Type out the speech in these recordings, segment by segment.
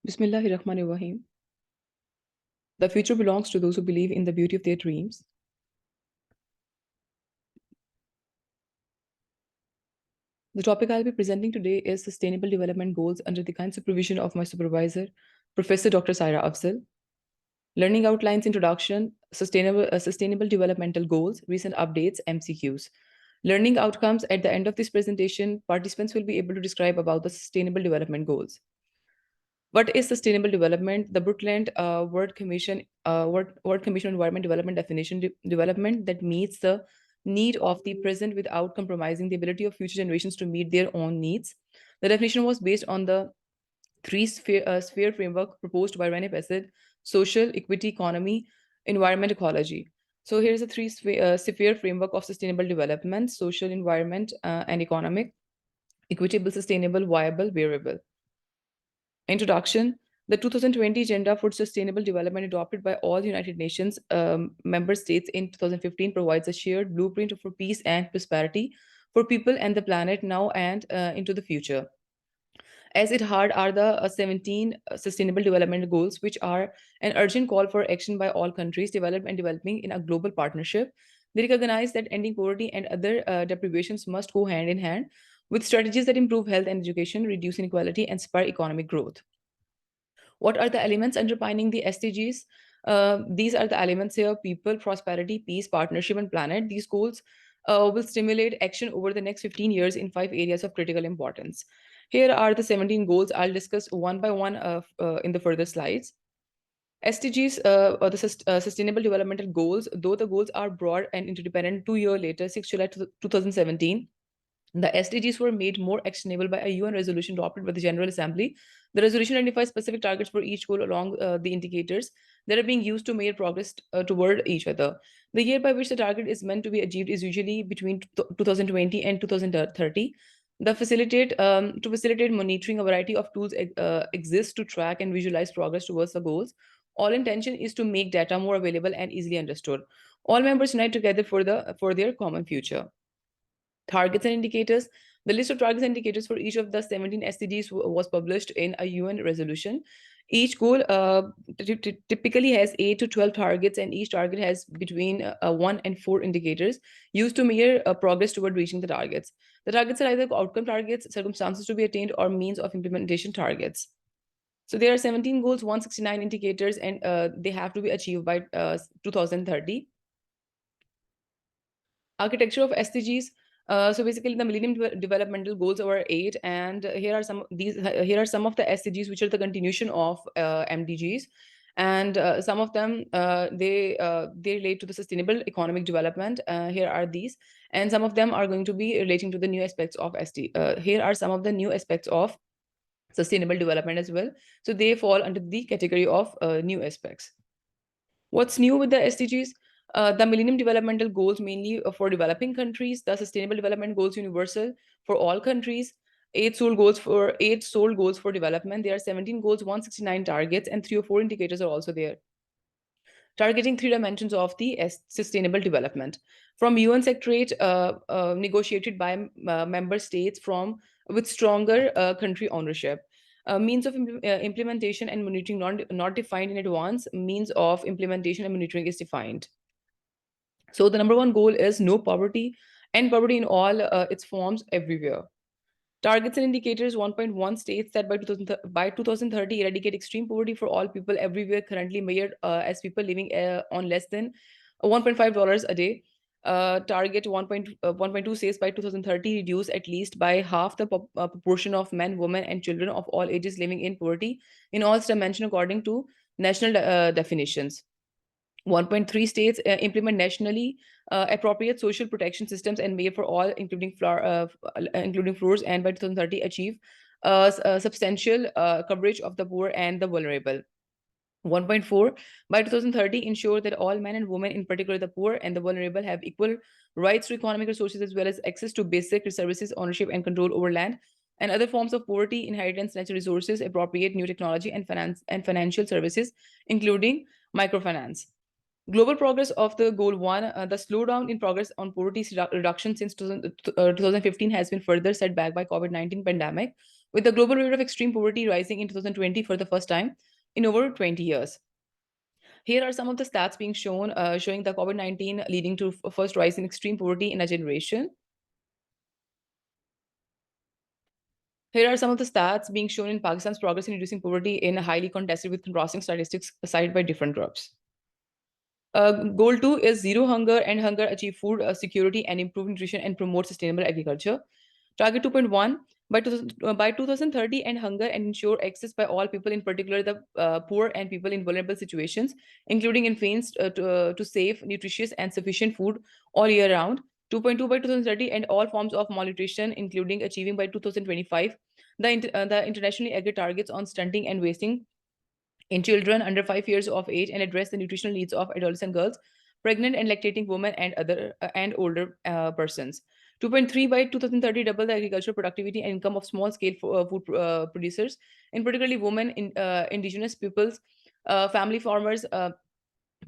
Bismillahirrahmanirrahim. The future belongs to those who believe in the beauty of their dreams. The topic I'll be presenting today is Sustainable Development Goals under the kind supervision of my supervisor, Professor Dr. Saira Afzal. Learning outlines, introduction, sustainable developmental goals, recent updates, MCQs. Learning outcomes. At the end of this presentation, participants will be able to describe about the sustainable development goals. What is sustainable development? The Brundtland World Commission on Environment Development definition: development that meets the need of the present without compromising the ability of future generations to meet their own needs. The definition was based on the sphere framework proposed by Rene Besset: social, equity, economy, environment, ecology. So here's a sphere framework of sustainable development: social, environment, and economic, equitable, sustainable, viable, wearable. Introduction. The 2020 Agenda for Sustainable Development, adopted by all United Nations member states in 2015, provides a shared blueprint for peace and prosperity for people and the planet now and into the future. As it heart are the 17 Sustainable Development Goals, which are an urgent call for action by all countries, developed and developing in a global partnership. They recognize that ending poverty and other deprivations must go hand in hand with strategies that improve health and education, reduce inequality, and spur economic growth. What are the elements underpinning the SDGs? These are the elements here: people, prosperity, peace, partnership, and planet. These goals will stimulate action over the next 15 years in 5 areas of critical importance. Here are the 17 goals. I'll discuss one by one in the further slides. SDGs, or the Sustainable Developmental Goals, though the goals are broad and interdependent, 2 years later, 6 July 2017, the SDGs were made more actionable by a UN resolution adopted by the General Assembly. The resolution identifies specific targets for each goal along the indicators that are being used to measure progress toward each other. The year by which the target is meant to be achieved is usually between 2020 and 2030. To facilitate monitoring, a variety of tools exist to track and visualize progress towards the goals. All intention is to make data more available and easily understood. All members unite together for their common future. Targets and indicators. The list of targets and indicators for each of the 17 SDGs was published in a UN resolution. Each goal typically has 8 to 12 targets, and each target has between 1 and 4 indicators used to measure progress toward reaching the targets. The targets are either outcome targets, circumstances to be attained, or means of implementation targets. So there are 17 goals, 169 indicators, and they have to be achieved by 2030. Architecture of SDGs. So basically, the Millennium Developmental Goals are 8, and here are some of the SDGs which are the continuation of MDGs, and some of them they relate to the sustainable economic development. Here are these, and some of them are going to be relating to the new aspects of SD. Here are some of the new aspects of sustainable development as well. So they fall under the category of new aspects. What's new with the SDGs? The Millennium Developmental Goals mainly for developing countries, the Sustainable Development Goals universal for all countries, eight sole goals for development. There are 17 goals, 169 targets, and 3 or 4 indicators are also there, targeting 3 dimensions of the sustainable development. From UN Secretariat, negotiated by member states from with stronger country ownership. Means of implementation and monitoring not defined in advance. Means of implementation and monitoring is defined. So the number one goal is no poverty, and poverty in all its forms everywhere. Targets and indicators. 1.1 states that by 2030 eradicate extreme poverty for all people everywhere, currently measured as people living on less than $1.5 a day. Target 1.2 says by 2030 reduce at least by half the proportion of men, women, and children of all ages living in poverty in all dimensions according to national definitions. 1.3 states implement nationally appropriate social protection systems and may for all, including floors, and by 2030 achieve substantial coverage of the poor and the vulnerable. 1.4 by 2030 ensure that all men and women, in particular the poor and the vulnerable, have equal rights to economic resources as well as access to basic services, ownership and control over land and other forms of poverty, inheritance, natural resources, appropriate new technology and financial services, including microfinance. Global progress of the goal 1, the slowdown in progress on poverty reduction since 2015 has been further set back by COVID-19 pandemic. with the global rate of extreme poverty rising in 2020 for the first time in over 20 years. Here are some of the stats being shown, showing the COVID-19 leading to first rise in extreme poverty in a generation. Here are some of the stats being shown in Pakistan's progress in reducing poverty in highly contested with contrasting statistics cited by different groups. Goal 2 is zero hunger and hunger achieve food security and improve nutrition and promote sustainable agriculture. Target 2.1 by 2030 end hunger and ensure access by all people, in particular the poor and people in vulnerable situations, including infants, to safe, nutritious, and sufficient food all year round. 2.2 by 2030 and all forms of malnutrition, including achieving by 2025 the internationally agreed targets on stunting and wasting in children under 5 years of age and address the nutritional needs of adolescent girls, pregnant and lactating women, and other and older persons. 2.3 by 2030 double the agricultural productivity and income of small scale food producers, in particularly women, indigenous peoples, family farmers,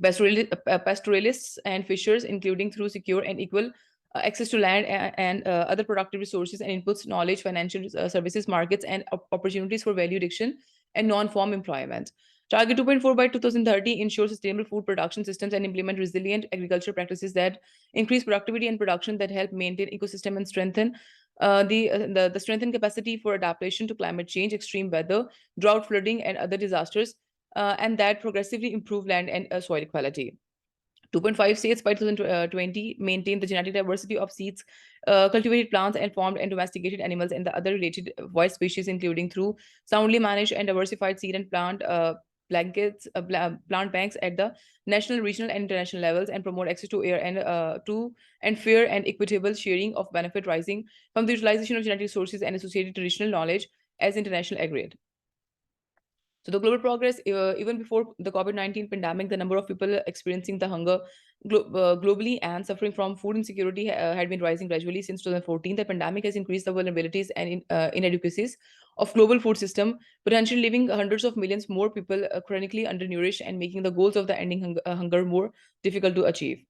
pastoralists, and fishers, including through secure and equal access to land and other productive resources and inputs, knowledge, financial services, markets, and opportunities for value addiction and non-farm employment. Target 2.4 by 2030 ensure sustainable food production systems and implement resilient agriculture practices that increase productivity and production that help maintain ecosystem and strengthen the strengthened capacity for adaptation to climate change, extreme weather, drought, flooding, and other disasters, and that progressively improve land and soil quality. 2.5 states by 2020 maintain the genetic diversity of seeds, cultivated plants, and farmed and domesticated animals and the other related wild species, including through soundly managed and diversified seed and plant plant banks at the national, regional, and international levels, and promote access to air and fair and equitable sharing of benefit rising from the utilization of genetic resources and associated traditional knowledge as international agreed. So the global progress, even before the COVID-19 pandemic, the number of people experiencing the hunger globally and suffering from food insecurity had been rising gradually since 2014. The pandemic has increased the vulnerabilities and inadequacies of global food system, potentially leaving hundreds of millions more people chronically undernourished and making the goals of the ending hunger more difficult to achieve.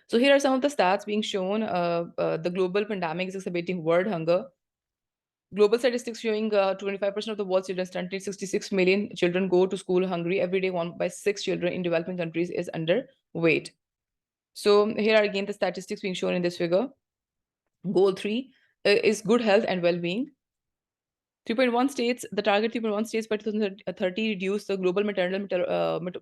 So here are some of the stats being shown. The global pandemic is exacerbating world hunger. Global statistics showing 25% of the world's children, stunted 66 million children, go to school hungry every day. 1 by 6 children in developing countries is underweight. So here are again the statistics being shown in this figure. Goal 3 is good health and well-being. 3.1 states, the target 3.1 states by 2030 reduce the global maternal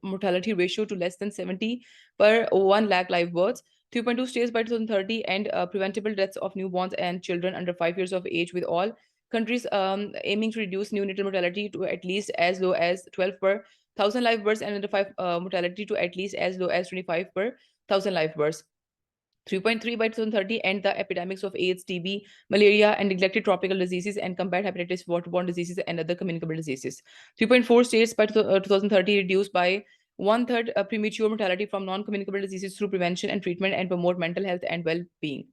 mortality ratio to less than 70 per 1 lakh live births. 3.2 states by 2030 and preventable deaths of newborns and children under 5 years of age, with all countries aiming to reduce neonatal mortality to at least as low as 12 per 1,000 live births and under 5 mortality to at least as low as 25 per 1,000 live births. 3.3 by 2030 end the epidemics of AIDS, TB, malaria, and neglected tropical diseases and combat hepatitis, waterborne diseases, and other communicable diseases. 3.4 states by 2030 reduce by one-third premature mortality from non-communicable diseases through prevention and treatment and promote mental health and well-being.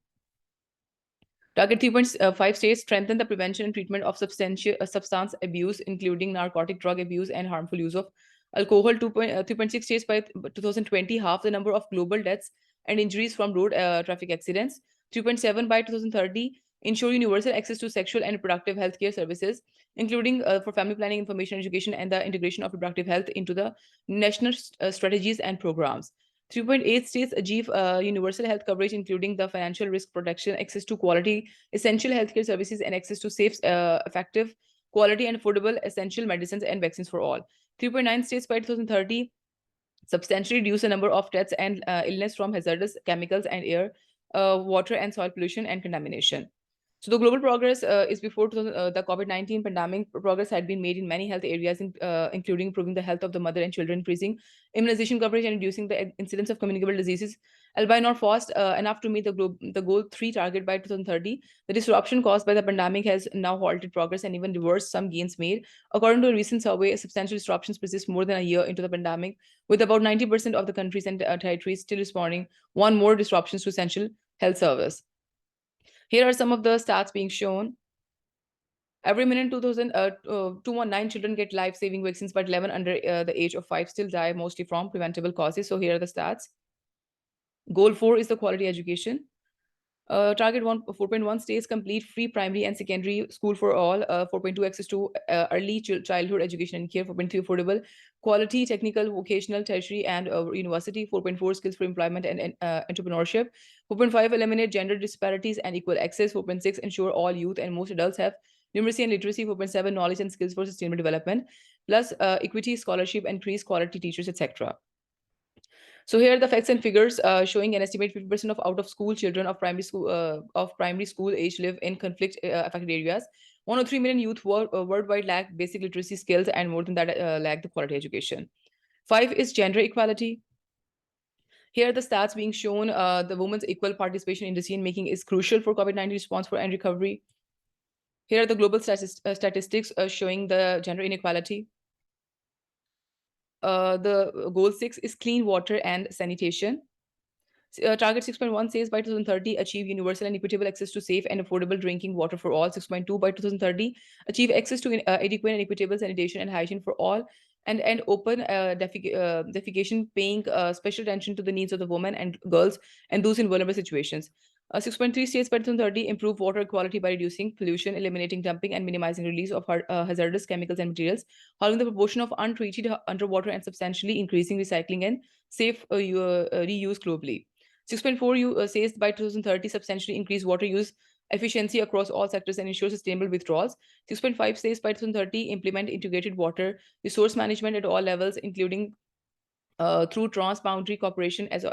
Target 3.5 states strengthen the prevention and treatment of substance abuse, including narcotic drug abuse and harmful use of alcohol. 3.6 states by 2020 half the number of global deaths and injuries from road traffic accidents. 3.7 by 2030 ensure universal access to sexual and reproductive healthcare services, including for family planning, information, education, and the integration of reproductive health into the national strategies and programs. 3.8 states achieve universal health coverage, including the financial risk protection, access to quality essential healthcare services, and access to safe, effective, quality, and affordable essential medicines and vaccines for all. 3.9 states by 2030 substantially reduce the number of deaths and illness from hazardous chemicals and air, water, and soil pollution and contamination. So the global progress is before the COVID-19 pandemic. Progress had been made in many health areas, including improving the health of the mother and children, increasing immunization coverage, and reducing the incidence of communicable diseases, albeit not fast enough to meet the goal 3 target by 2030. The disruption caused by the pandemic has now halted progress and even reversed some gains made. According to a recent survey, substantial disruptions persist more than a year into the pandemic, with about 90% of the countries and territories still responding one more disruptions to essential health service. Here are some of the stats being shown. Every minute, 219 children get life-saving vaccines, but 11 under the age of 5 still die, mostly from preventable causes. So here are the stats. Goal 4 is the quality education. Target 4.1 states complete free primary and secondary school for all. 4.2 access to early childhood education and care. 4.3 affordable quality technical, vocational, tertiary, and university. 4.4 skills for employment and entrepreneurship. 4.5 eliminate gender disparities and equal access. 4.6 ensure all youth and most adults have numeracy and literacy. 4.7 knowledge and skills for sustainable development. Plus equity, scholarship, increase quality teachers, etc. So here are the facts and figures showing an estimated 50% of out of school children of primary school age live in conflict affected areas. 103 million youth worldwide lack basic literacy skills, and more than that lack the quality education. 5 is gender equality. Here are the stats being shown. The women's equal participation in decision making is crucial for COVID-19 response and recovery. Here are the global statistics showing the gender inequality. The goal 6 is clean water and sanitation. Target 6.1 says by 2030, achieve universal and equitable access to safe and affordable drinking water for all. 6.2 by 2030, achieve access to adequate and equitable sanitation and hygiene for all. And open defecation, paying special attention to the needs of the women and girls and those in vulnerable situations. 6.3 states by 2030 improve water quality by reducing pollution, eliminating dumping, and minimizing release of hazardous chemicals and materials, halving the proportion of untreated underwater, and substantially increasing recycling and safe reuse globally. 6.4 says by 2030, substantially increase water use efficiency across all sectors and ensure sustainable withdrawals. 6.5 says by 2030, implement integrated water resource management at all levels, including through transboundary cooperation as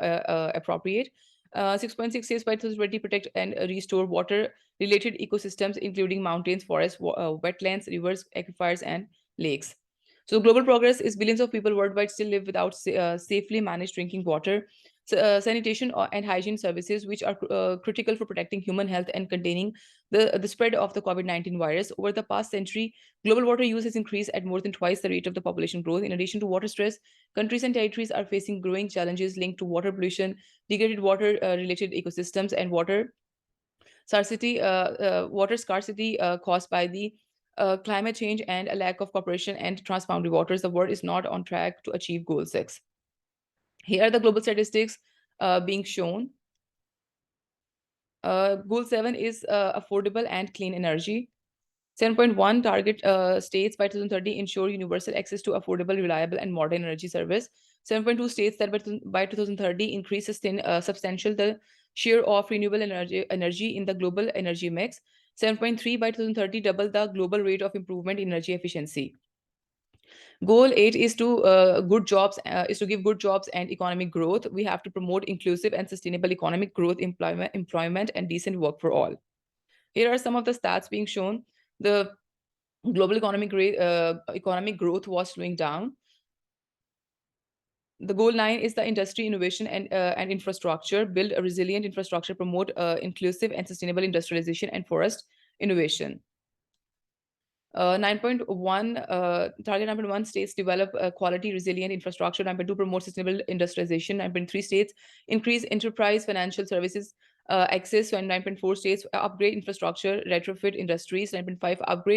appropriate. 6.6 says by 2020, protect and restore water-related ecosystems, including mountains, forests, wetlands, rivers, aquifers, and lakes. So global progress is billions of people worldwide still live without safely managed drinking water. Sanitation and hygiene services, which are critical for protecting human health and containing the spread of the COVID-19 virus. Over the past century, global water use has increased at more than twice the rate of the population growth. In addition to water stress, countries and territories are facing growing challenges linked to water pollution, degraded water-related ecosystems, and water scarcity caused by the climate change and a lack of cooperation and transboundary waters. The world is not on track to achieve Goal 6. Here are the global statistics being shown. Goal 7 is affordable and clean energy. 7.1 target states by 2030 ensure universal access to affordable, reliable, and modern energy service. 7.2 states that by 2030 increase substantial the share of renewable energy in the global energy mix. 7.3 by 2030 double the global rate of improvement in energy efficiency. Goal 8 is to give good jobs and economic growth. We have to promote inclusive and sustainable economic growth, employment, and decent work for all. Here are some of the stats being shown. The global economic growth was slowing down. The goal 9 is the industry innovation and infrastructure. Build a resilient infrastructure, promote inclusive and sustainable industrialization and forest innovation. 9.1 target 9.1 states develop quality resilient infrastructure. 9.2 promote sustainable industrialization. 9.3 states increase enterprise financial services access. So 9.4 states upgrade infrastructure, retrofit industries. 9.5 upgrade